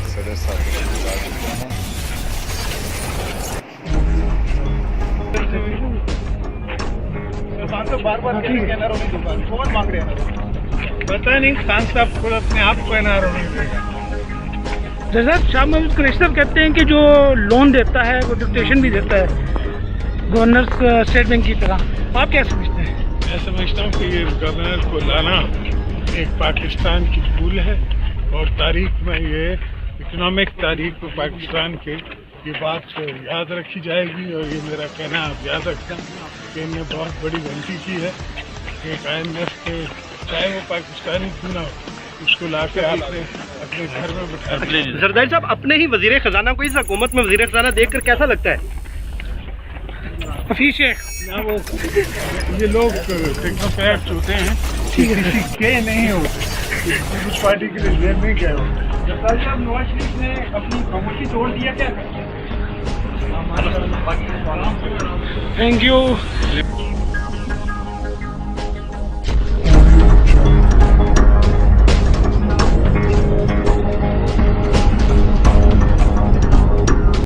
सदस्य साहब के साथ आ चुके हैं। दुकान तो बार बार कह रहे हैं दुकान कौन मांग रहे हैं, पता नहीं खान साहब खुद अपने आप को एनआरओ नहीं देगा। जैसा शाह महमूद कुरैशी साहब कहते हैं कि जो लोन देता है वो डिक्टेशन भी देता है गवर्नर स्टेट बैंक की तरह, आप क्या समझते हैं? मैं समझता हूँ कि ये गवर्नर को लाना एक पाकिस्तान की भूल है और तारीख में ये इकोनॉमिक तारीख में पाकिस्तान के ये बात याद रखी जाएगी। और ये मेरा कहना आप याद रखना कि इन्हें बहुत बड़ी गलती की है। एक IMF के चाहे वो पाकिस्तानी क्यों ना हो उसको ला के आपने अपने घर में बिठा दिया। जरदारी साहब, अपने ही वजीर खजाना को इस हुकूमत में वजीर खजाना देखकर कैसा लगता है? हफीज शेख ना वो ये लोग टेक्नोक्रेट्स होते हैं, किसी के नहीं होते, कुछ पार्टी के लिए नहीं गए होते। जरदारी साहब, नवाज शरीफ ने अपनी खामोशी तोड़ दिया क्या? Thank you.